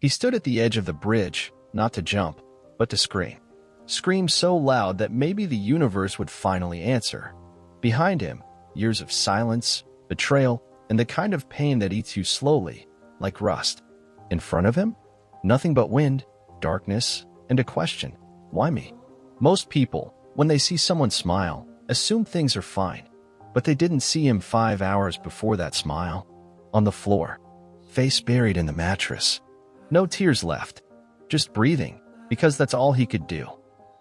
He stood at the edge of the bridge, not to jump, but to scream. Scream so loud that maybe the universe would finally answer. Behind him, years of silence, betrayal, and the kind of pain that eats you slowly, like rust. In front of him, nothing but wind, darkness, and a question. Why me? Most people, when they see someone smile, assume things are fine. But they didn't see him 5 hours before that smile. On the floor, face buried in the mattress. No tears left, just breathing, because that's all he could do.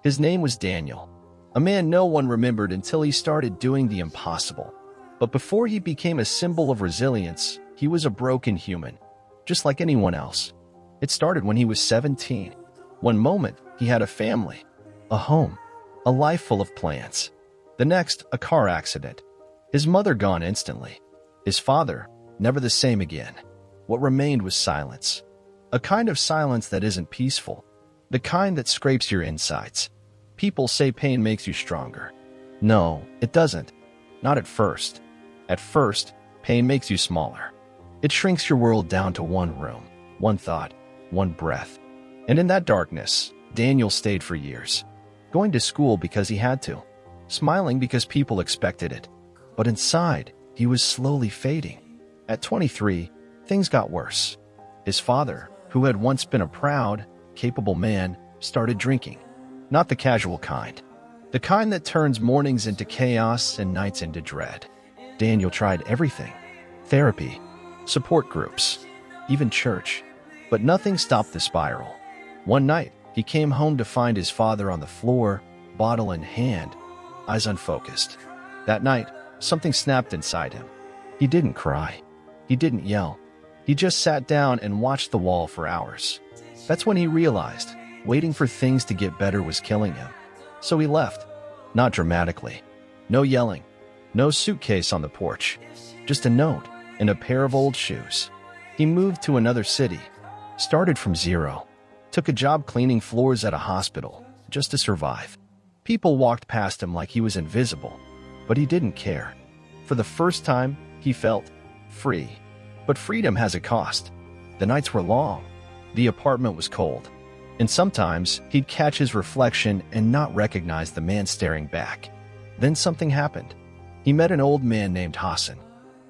His name was Daniel, a man no one remembered until he started doing the impossible. But before he became a symbol of resilience, he was a broken human, just like anyone else. It started when he was 17. One moment, he had a family, a home, a life full of plans. The next, a car accident. His mother gone instantly. His father, never the same again. What remained was silence. A kind of silence that isn't peaceful. The kind that scrapes your insides. People say pain makes you stronger. No, it doesn't. Not at first. At first, pain makes you smaller. It shrinks your world down to one room, one thought, one breath. And in that darkness, Daniel stayed for years. Going to school because he had to. Smiling because people expected it. But inside, he was slowly fading. At 23, things got worse. His father, who had once been a proud, capable man, started drinking. Not the casual kind. The kind that turns mornings into chaos and nights into dread. Daniel tried everything. Therapy, support groups, even church. But nothing stopped the spiral. One night, he came home to find his father on the floor, bottle in hand, eyes unfocused. That night, something snapped inside him. He didn't cry. He didn't yell. He just sat down and watched the wall for hours. That's when he realized waiting for things to get better was killing him. So he left. Not dramatically. No yelling. No suitcase on the porch. Just a note and a pair of old shoes. He moved to another city. Started from zero. Took a job cleaning floors at a hospital just to survive. People walked past him like he was invisible. But he didn't care. For the first time, he felt free. But freedom has a cost. The nights were long. The apartment was cold. And sometimes he'd catch his reflection and not recognize the man staring back. Then something happened. He met an old man named Hassan,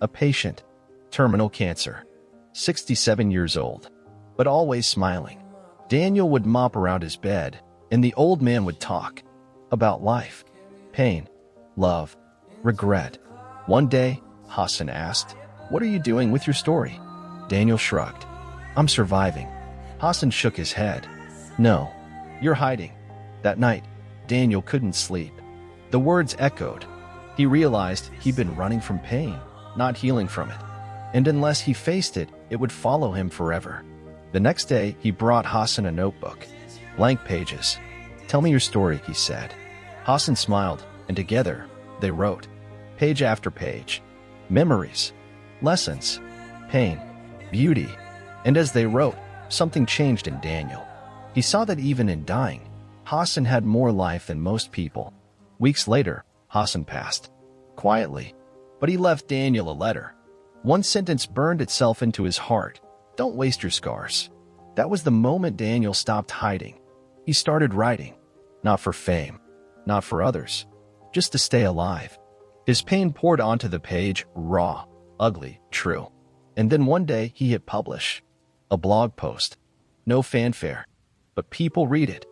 a patient, terminal cancer, 67 years old, but always smiling. Daniel would mop around his bed, and the old man would talk about life, pain, love, regret. One day, Hassan asked, "What are you doing with your story?" Daniel shrugged. "I'm surviving." Hassan shook his head. "No, you're hiding." That night, Daniel couldn't sleep. The words echoed. He realized he'd been running from pain, not healing from it. And unless he faced it, it would follow him forever. The next day, he brought Hassan a notebook. Blank pages. "Tell me your story," he said. Hassan smiled, and together, they wrote. Page after page. Memories. Lessons. Pain. Beauty. And as they wrote, something changed in Daniel. He saw that even in dying, Hassan had more life than most people. Weeks later, Hassan passed. Quietly. But he left Daniel a letter. One sentence burned itself into his heart. "Don't waste your scars." That was the moment Daniel stopped hiding. He started writing. Not for fame. Not for others. Just to stay alive. His pain poured onto the page, raw, ugly, true. And then one day he hit publish. A blog post. No fanfare. But people read it.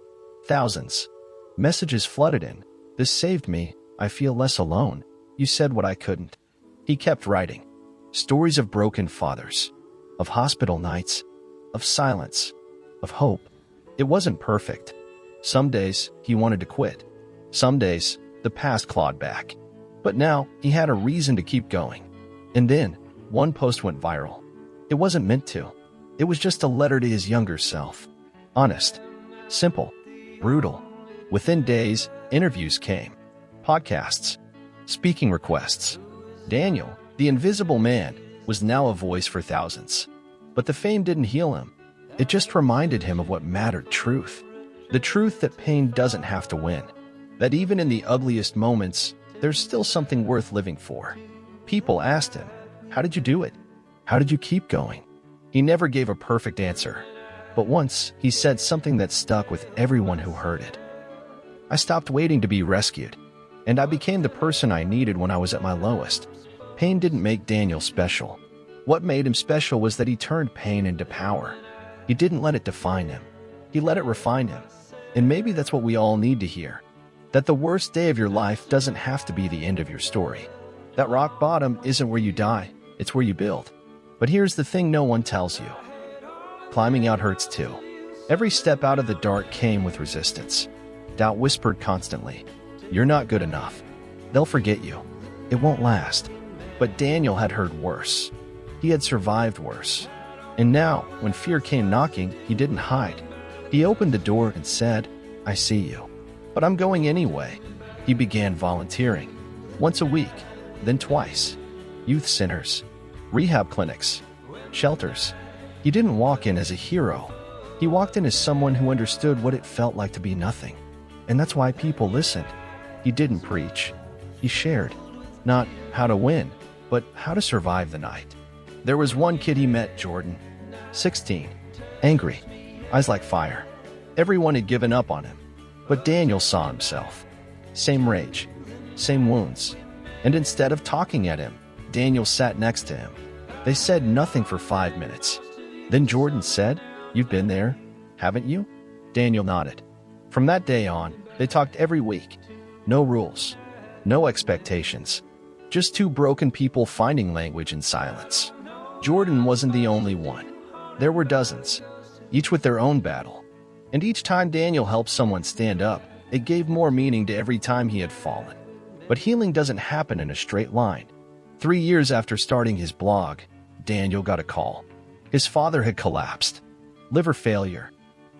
Thousands. Messages flooded in. "This saved me. I feel less alone. You said what I couldn't." He kept writing. Stories of broken fathers. Of hospital nights. Of silence. Of hope. It wasn't perfect. Some days he wanted to quit. Some days the past clawed back. But now he had a reason to keep going. And then one post went viral. It wasn't meant to. It was just a letter to his younger self. Honest. Simple. Brutal. Within days, interviews came. Podcasts. Speaking requests. Daniel, the invisible man, was now a voice for thousands. But the fame didn't heal him. It just reminded him of what mattered: truth. The truth that pain doesn't have to win. That even in the ugliest moments, there's still something worth living for. People asked him, "How did you do it? How did you keep going?" He never gave a perfect answer. But once, he said something that stuck with everyone who heard it. I stopped waiting to be rescued, and I became the person I needed when I was at my lowest. Pain didn't make Daniel special. What made him special was that he turned pain into power. He didn't let it define him. He let it refine him. And maybe that's what we all need to hear. That the worst day of your life doesn't have to be the end of your story. That rock bottom isn't where you die, it's where you build. But here's the thing no one tells you. Climbing out hurts too. Every step out of the dark came with resistance. Doubt whispered constantly, "You're not good enough. They'll forget you. It won't last." But Daniel had heard worse. He had survived worse. And now, when fear came knocking, he didn't hide. He opened the door and said, "I see you. But I'm going anyway." He began volunteering. Once a week, then twice. Youth centers, rehab clinics, shelters. He didn't walk in as a hero. He walked in as someone who understood what it felt like to be nothing. And that's why people listened. He didn't preach. He shared. Not how to win, but how to survive the night. There was one kid he met, Jordan, 16, angry, eyes like fire. Everyone had given up on him, but Daniel saw himself. Same rage, same wounds. And instead of talking at him, Daniel sat next to him. They said nothing for 5 minutes. Then Jordan said, "You've been there, haven't you?" Daniel nodded. From that day on, they talked every week. No rules, no expectations. Just two broken people finding language in silence. Jordan wasn't the only one. There were dozens, each with their own battle. And each time Daniel helped someone stand up, it gave more meaning to every time he had fallen. But healing doesn't happen in a straight line. 3 years after starting his blog, Daniel got a call. His father had collapsed. Liver failure.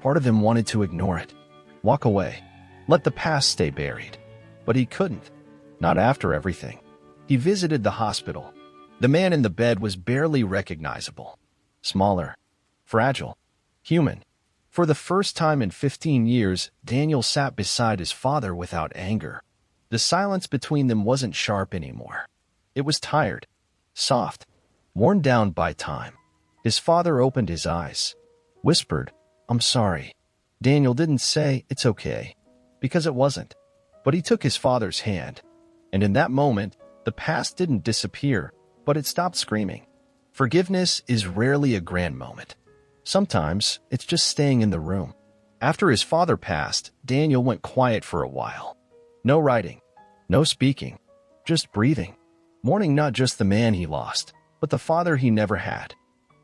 Part of him wanted to ignore it. Walk away. Let the past stay buried. But he couldn't. Not after everything. He visited the hospital. The man in the bed was barely recognizable. Smaller. Fragile. Human. For the first time in 15 years, Daniel sat beside his father without anger. The silence between them wasn't sharp anymore. It was tired. Soft. Worn down by time. His father opened his eyes. Whispered, "I'm sorry." Daniel didn't say, "It's okay," because it wasn't. But he took his father's hand. And in that moment, the past didn't disappear, but it stopped screaming. Forgiveness is rarely a grand moment. Sometimes, it's just staying in the room. After his father passed, Daniel went quiet for a while. No writing, no speaking, just breathing. Mourning not just the man he lost, but the father he never had.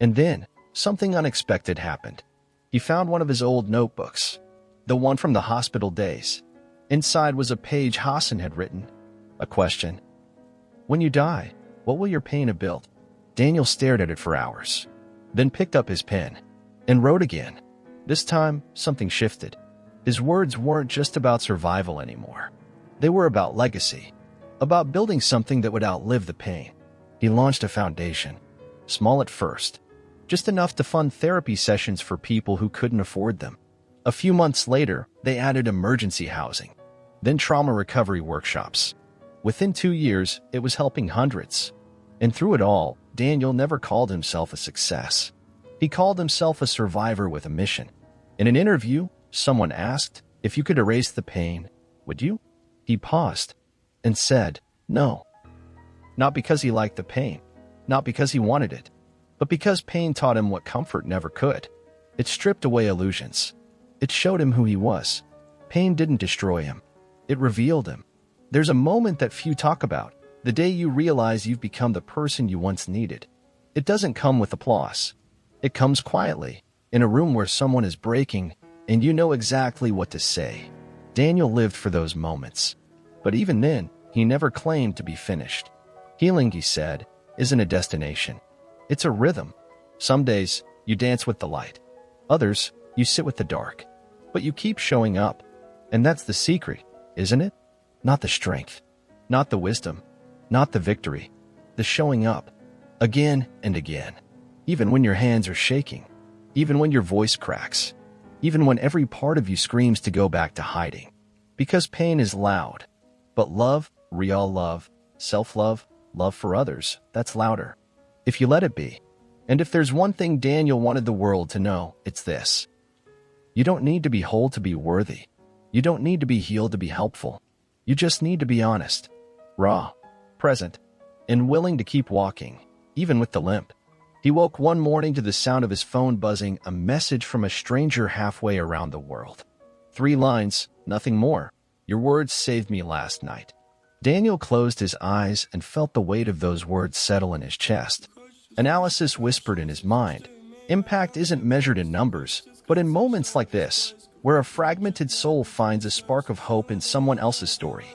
And then, something unexpected happened. He found one of his old notebooks, the one from the hospital days. Inside was a page Hassan had written, a question. "When you die, what will your pain have built?" Daniel stared at it for hours, then picked up his pen and wrote again. This time, something shifted. His words weren't just about survival anymore. They were about legacy, about building something that would outlive the pain. He launched a foundation, small at first, just enough to fund therapy sessions for people who couldn't afford them. A few months later, they added emergency housing, then trauma recovery workshops. Within 2 years, it was helping hundreds. And through it all, Daniel never called himself a success. He called himself a survivor with a mission. In an interview, someone asked, "If you could erase the pain, would you?" He paused and said, "No." Not because he liked the pain, not because he wanted it, but because pain taught him what comfort never could. It stripped away illusions. It showed him who he was. Pain didn't destroy him. It revealed him. There's a moment that few talk about, the day you realize you've become the person you once needed. It doesn't come with applause. It comes quietly, in a room where someone is breaking, and you know exactly what to say. Daniel lived for those moments. But even then, he never claimed to be finished. Healing, he said, isn't a destination. It's a rhythm. Some days, you dance with the light. Others, you sit with the dark. But you keep showing up. And that's the secret, isn't it? Not the strength. Not the wisdom. Not the victory. The showing up. Again and again. Even when your hands are shaking. Even when your voice cracks. Even when every part of you screams to go back to hiding. Because pain is loud. But love, real love, self-love, love for others, that's louder. If you let it be. And if there's one thing Daniel wanted the world to know, it's this. You don't need to be whole to be worthy. You don't need to be healed to be helpful. You just need to be honest, raw, present, and willing to keep walking, even with the limp. He woke one morning to the sound of his phone buzzing, a message from a stranger halfway around the world. 3 lines, nothing more. Your words saved me last night. Daniel closed his eyes and felt the weight of those words settle in his chest. Analysis whispered in his mind. Impact isn't measured in numbers, but in moments like this, where a fragmented soul finds a spark of hope in someone else's story.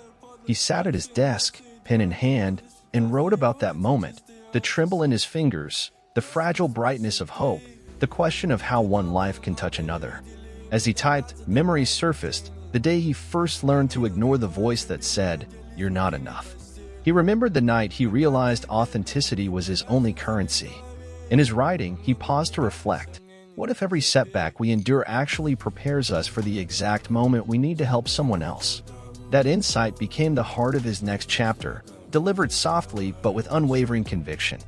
He sat at his desk, pen in hand, and wrote about that moment, the tremble in his fingers, the fragile brightness of hope, the question of how one life can touch another. As he typed, memories surfaced, the day he first learned to ignore the voice that said, "You're not enough." He remembered the night he realized authenticity was his only currency. In his writing, he paused to reflect. What if every setback we endure actually prepares us for the exact moment we need to help someone else? That insight became the heart of his next chapter, delivered softly but with unwavering conviction.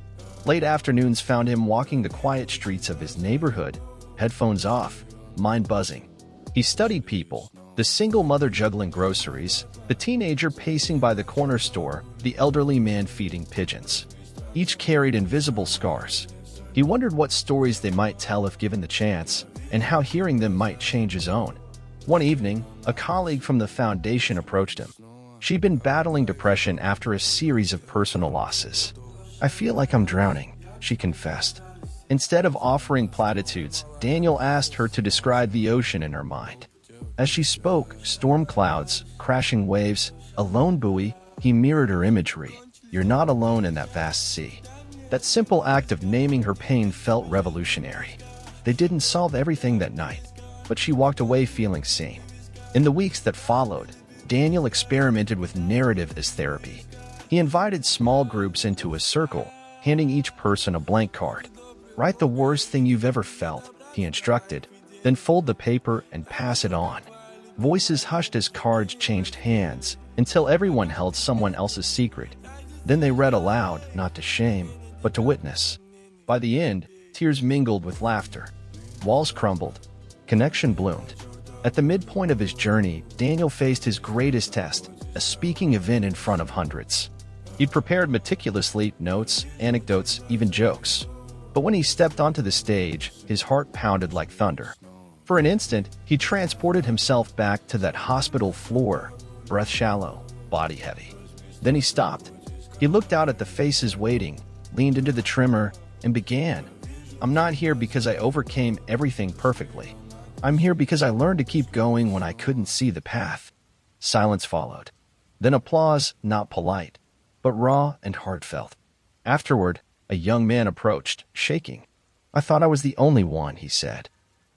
Late afternoons found him walking the quiet streets of his neighborhood, headphones off, mind buzzing. He studied people, the single mother juggling groceries, the teenager pacing by the corner store, the elderly man feeding pigeons. Each carried invisible scars. He wondered what stories they might tell if given the chance, and how hearing them might change his own. One evening, a colleague from the foundation approached him. She'd been battling depression after a series of personal losses. "I feel like I'm drowning," she confessed. Instead of offering platitudes, Daniel asked her to describe the ocean in her mind. As she spoke, storm clouds, crashing waves, a lone buoy, he mirrored her imagery. You're not alone in that vast sea. That simple act of naming her pain felt revolutionary. They didn't solve everything that night, but she walked away feeling seen. In the weeks that followed, Daniel experimented with narrative as therapy. He invited small groups into a circle, handing each person a blank card. Write the worst thing you've ever felt, he instructed, then fold the paper and pass it on. Voices hushed as cards changed hands until everyone held someone else's secret. Then they read aloud, not to shame, but to witness. By the end, tears mingled with laughter. Walls crumbled. Connection bloomed. At the midpoint of his journey, Daniel faced his greatest test, a speaking event in front of hundreds. He'd prepared meticulously, notes, anecdotes, even jokes. But when he stepped onto the stage, his heart pounded like thunder. For an instant, he transported himself back to that hospital floor, breath shallow, body heavy. Then he stopped. He looked out at the faces waiting, leaned into the trimmer, and began. "I'm not here because I overcame everything perfectly. I'm here because I learned to keep going when I couldn't see the path." Silence followed. Then applause, not polite, but raw and heartfelt. Afterward, a young man approached, shaking. "I thought I was the only one," he said.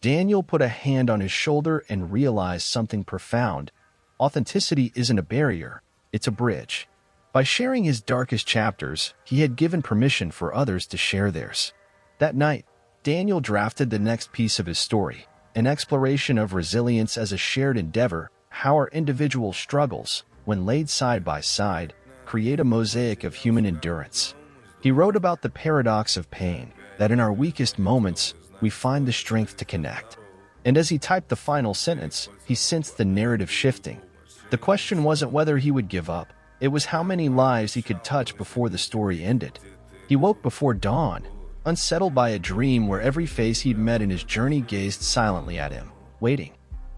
Daniel put a hand on his shoulder and realized something profound. Authenticity isn't a barrier, it's a bridge. By sharing his darkest chapters, he had given permission for others to share theirs. That night, Daniel drafted the next piece of his story, an exploration of resilience as a shared endeavor, how our individual struggles, when laid side by side, create a mosaic of human endurance. He wrote about the paradox of pain, that in our weakest moments, we find the strength to connect. And as he typed the final sentence, he sensed the narrative shifting. The question wasn't whether he would give up, it was how many lives he could touch before the story ended. He woke before dawn, unsettled by a dream where every face he'd met in his journey gazed silently at him, waiting.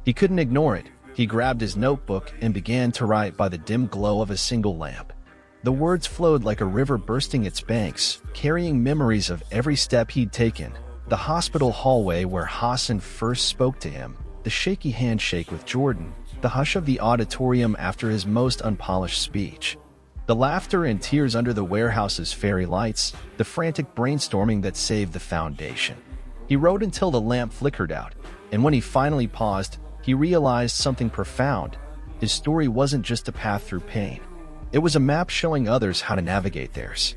He couldn't ignore it. He grabbed his notebook and began to write by the dim glow of a single lamp. The words flowed like a river bursting its banks, carrying memories of every step he'd taken. The hospital hallway where Hassan first spoke to him, the shaky handshake with Jordan, the hush of the auditorium after his most unpolished speech. The laughter and tears under the warehouse's fairy lights, the frantic brainstorming that saved the foundation. He wrote until the lamp flickered out, and when he finally paused, he realized something profound. His story wasn't just a path through pain. It was a map showing others how to navigate theirs.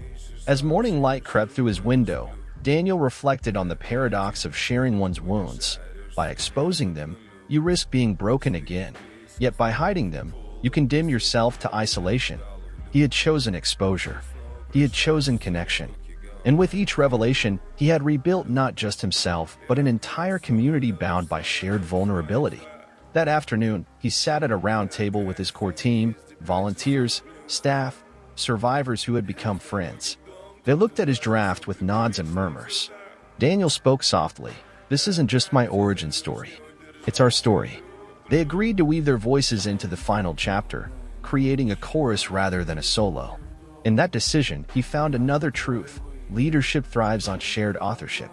As morning light crept through his window, Daniel reflected on the paradox of sharing one's wounds. By exposing them, you risk being broken again. Yet by hiding them, you condemn yourself to isolation. He had chosen exposure. He had chosen connection. And with each revelation, he had rebuilt not just himself, but an entire community bound by shared vulnerability. That afternoon, he sat at a round table with his core team, volunteers, staff, survivors who had become friends. They looked at his draft with nods and murmurs. Daniel spoke softly. "This isn't just my origin story. It's our story." They agreed to weave their voices into the final chapter, creating a chorus rather than a solo. In that decision, he found another truth. Leadership thrives on shared authorship.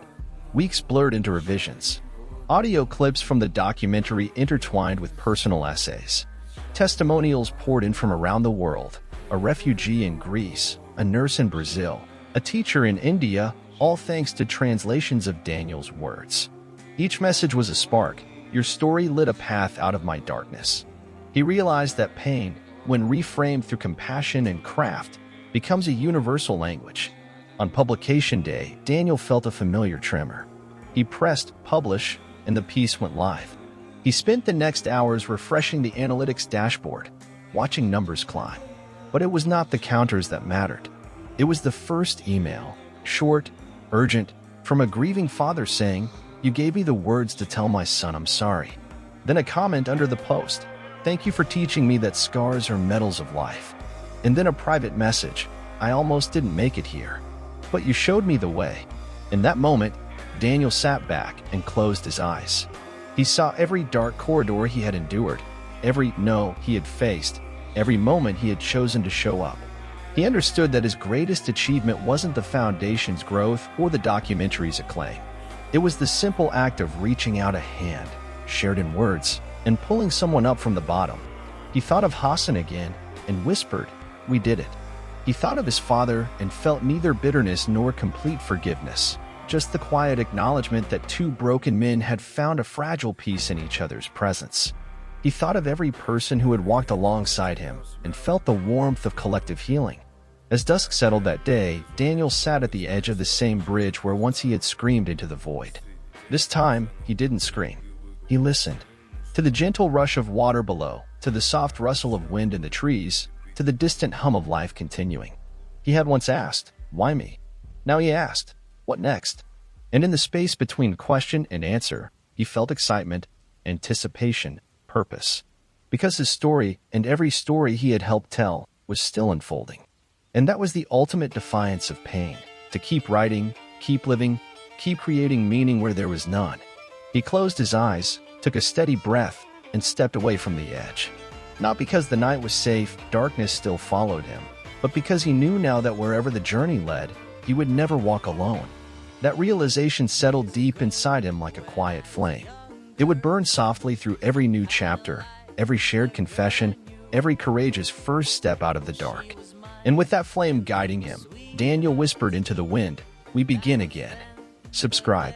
Weeks blurred into revisions. Audio clips from the documentary intertwined with personal essays. Testimonials poured in from around the world. A refugee in Greece, a nurse in Brazil, a teacher in India, all thanks to translations of Daniel's words. Each message was a spark. "Your story lit a path out of my darkness." He realized that pain, when reframed through compassion and craft, becomes a universal language. On publication day, Daniel felt a familiar tremor. He pressed publish, and the piece went live. He spent the next hours refreshing the analytics dashboard, watching numbers climb. But it was not the counters that mattered. It was the first email, short, urgent, from a grieving father saying, "You gave me the words to tell my son I'm sorry." Then a comment under the post, "Thank you for teaching me that scars are medals of life." And then a private message, "I almost didn't make it here, but you showed me the way." In that moment, Daniel sat back and closed his eyes. He saw every dark corridor he had endured, every no he had faced, every moment he had chosen to show up. He understood that his greatest achievement wasn't the foundation's growth or the documentary's acclaim. It was the simple act of reaching out a hand, shared in words, and pulling someone up from the bottom. He thought of Hassan again and whispered, "We did it." He thought of his father and felt neither bitterness nor complete forgiveness, just the quiet acknowledgement that two broken men had found a fragile peace in each other's presence. He thought of every person who had walked alongside him and felt the warmth of collective healing. As dusk settled that day, Daniel sat at the edge of the same bridge where once he had screamed into the void. This time, he didn't scream. He listened. To the gentle rush of water below, to the soft rustle of wind in the trees, to the distant hum of life continuing. He had once asked, "Why me?" Now he asked, "What next?" And in the space between question and answer, he felt excitement, anticipation, purpose. Because his story, and every story he had helped tell, was still unfolding. And that was the ultimate defiance of pain, to keep writing, keep living, keep creating meaning where there was none. He closed his eyes, took a steady breath, and stepped away from the edge. Not because the night was safe, darkness still followed him, but because he knew now that wherever the journey led, he would never walk alone. That realization settled deep inside him like a quiet flame. It would burn softly through every new chapter, every shared confession, every courageous first step out of the dark. And with that flame guiding him, Daniel whispered into the wind, "We begin again." Subscribe.